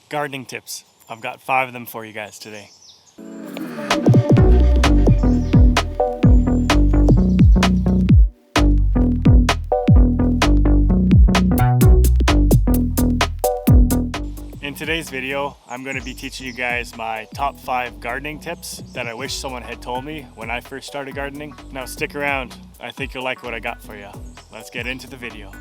Gardening tips. I've got 5 of them for you guys today. In today's video, I'm going to be teaching you guys my top 5 gardening tips that I wish someone had told me when I first started gardening. Now stick around, I think you'll like what I got for you. Let's get into the video.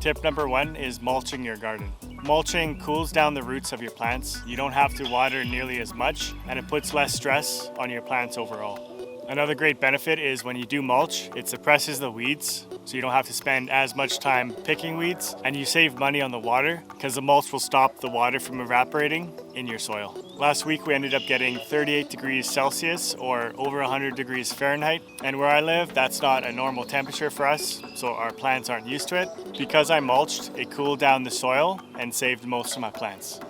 Tip number 1 is mulching your garden. Mulching cools down the roots of your plants. You don't have to water nearly as much, and it puts less stress on your plants overall. Another great benefit is when you do mulch, it suppresses the weeds, so you don't have to spend as much time picking weeds, and you save money on the water because the mulch will stop the water from evaporating in your soil. Last week we ended up getting 38 degrees Celsius or over 100 degrees Fahrenheit, and where I live that's not a normal temperature for us, so our plants aren't used to it. Because I mulched, it cooled down the soil and saved most of my plants.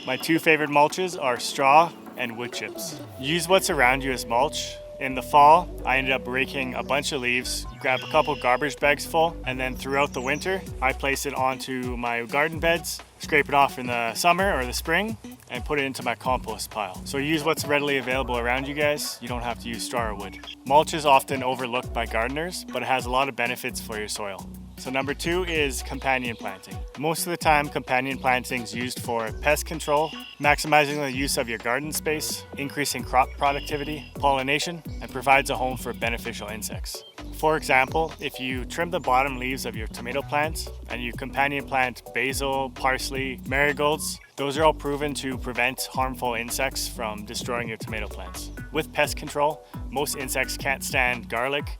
My 2 favorite mulches are straw and wood chips. Use what's around you as mulch. In the fall, I ended up raking a bunch of leaves, grab a couple garbage bags full, and then throughout the winter, I place it onto my garden beds, scrape it off in the summer or the spring, and put it into my compost pile. So use what's readily available around you guys. You don't have to use straw or wood. Mulch is often overlooked by gardeners, but it has a lot of benefits for your soil. So number 2 is companion planting. Most of the time, companion planting is used for pest control, maximizing the use of your garden space, increasing crop productivity, pollination, and provides a home for beneficial insects. For example, if you trim the bottom leaves of your tomato plants and you companion plant basil, parsley, marigolds, those are all proven to prevent harmful insects from destroying your tomato plants. With pest control, most insects can't stand garlic,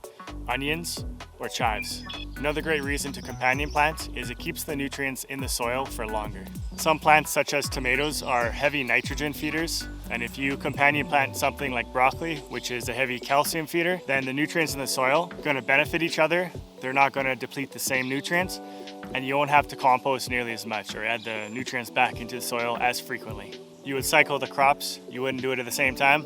onions, or chives. Another great reason to companion plant is it keeps the nutrients in the soil for longer. Some plants such as tomatoes are heavy nitrogen feeders, and if you companion plant something like broccoli, which is a heavy calcium feeder, then the nutrients in the soil are going to benefit each other. They're not going to deplete the same nutrients, and you won't have to compost nearly as much or add the nutrients back into the soil as frequently. You would cycle the crops, you wouldn't do it at the same time.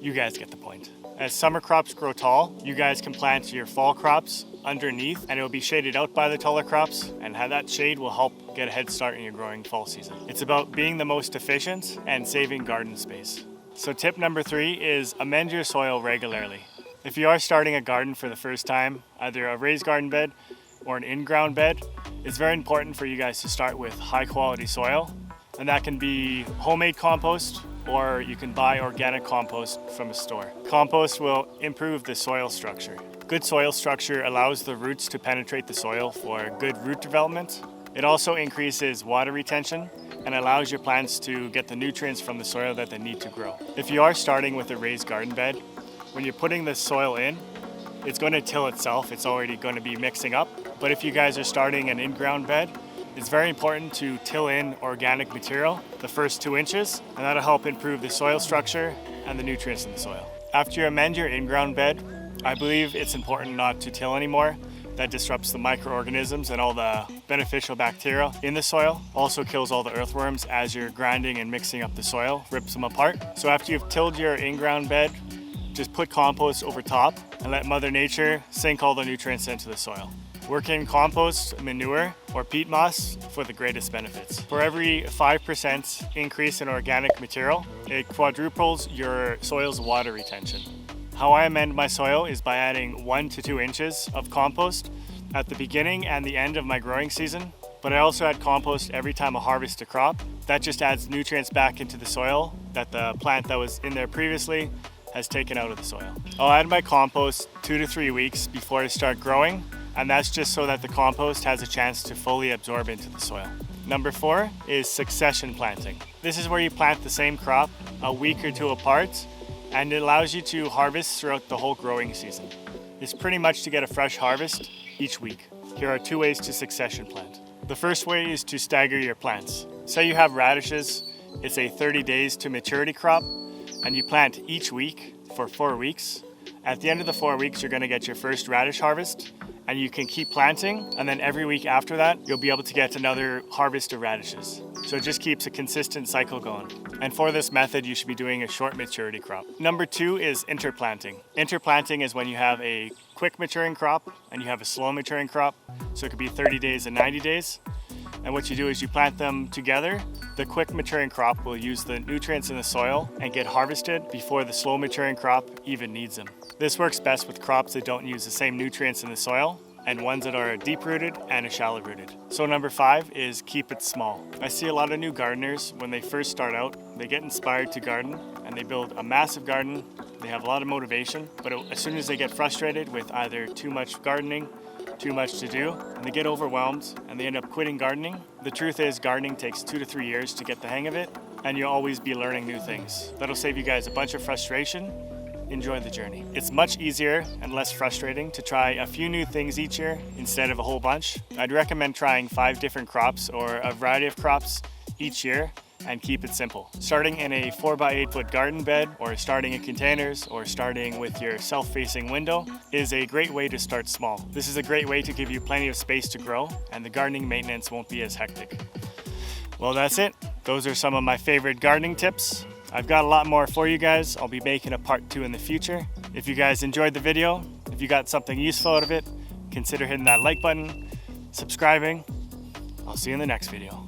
You guys get the point. As summer crops grow tall, you guys can plant your fall crops underneath, and it will be shaded out by the taller crops, and how that shade will help get a head start in your growing fall season. It's about being the most efficient and saving garden space. So tip number 3 is amend your soil regularly. If you are starting a garden for the first time, either a raised garden bed or an in-ground bed, it's very important for you guys to start with high quality soil, and that can be homemade compost, or you can buy organic compost from a store. Compost will improve the soil structure. Good soil structure allows the roots to penetrate the soil for good root development. It also increases water retention and allows your plants to get the nutrients from the soil that they need to grow. If you are starting with a raised garden bed, when you're putting the soil in, it's going to till itself. It's already going to be mixing up. But if you guys are starting an in-ground bed, it's very important to till in organic material the first 2 inches, and that'll help improve the soil structure and the nutrients in the soil. After you amend your in-ground bed, I believe it's important not to till anymore. That disrupts the microorganisms and all the beneficial bacteria in the soil. Also kills all the earthworms as you're grinding and mixing up the soil, rips them apart. So after you've tilled your in-ground bed, just put compost over top and let Mother Nature sink all the nutrients into the soil. Work in compost, manure, or peat moss for the greatest benefits. For every 5% increase in organic material, it quadruples your soil's water retention. How I amend my soil is by adding 1 to 2 inches of compost at the beginning and the end of my growing season, but I also add compost every time I harvest a crop. That just adds nutrients back into the soil that the plant that was in there previously has taken out of the soil. I'll add my compost 2 to 3 weeks before I start growing, and that's just so that the compost has a chance to fully absorb into the soil. Number 4 is succession planting. This is where you plant the same crop a week or 2 apart, and it allows you to harvest throughout the whole growing season. It's pretty much to get a fresh harvest each week. Here are 2 ways to succession plant. The first way is to stagger your plants. Say you have radishes, it's a 30 days to maturity crop, and you plant each week for 4 weeks. At the end of the 4 weeks, you're gonna get your first radish harvest, and you can keep planting, and then every week after that, you'll be able to get another harvest of radishes. So it just keeps a consistent cycle going. And for this method, you should be doing a short maturity crop. Number 2 is interplanting. Interplanting is when you have a quick maturing crop and you have a slow maturing crop. So it could be 30 days and 90 days. And what you do is you plant them together. The quick maturing crop will use the nutrients in the soil and get harvested before the slow maturing crop even needs them. This works best with crops that don't use the same nutrients in the soil and ones that are deep rooted and shallow rooted. So number 5 is keep it small. I see a lot of new gardeners when they first start out, they get inspired to garden and they build a massive garden. They have a lot of motivation, but as soon as they get frustrated with either too much gardening, too much to do, and they get overwhelmed and they end up quitting gardening. The truth is gardening takes 2 to 3 years to get the hang of it, and you'll always be learning new things. That'll save you guys a bunch of frustration. Enjoy the journey. It's much easier and less frustrating to try a few new things each year instead of a whole bunch. I'd recommend trying 5 different crops or a variety of crops each year and keep it simple. Starting in a 4x8 foot garden bed, or starting in containers, or starting with your self-facing window is a great way to start small. This is a great way to give you plenty of space to grow, and the gardening maintenance won't be as hectic. Well, that's it. Those are some of my favorite gardening tips. I've got a lot more for you guys. I'll be making a part 2 in the future. If you guys enjoyed the video, if you got something useful out of it, consider hitting that like button, subscribing. I'll see you in the next video.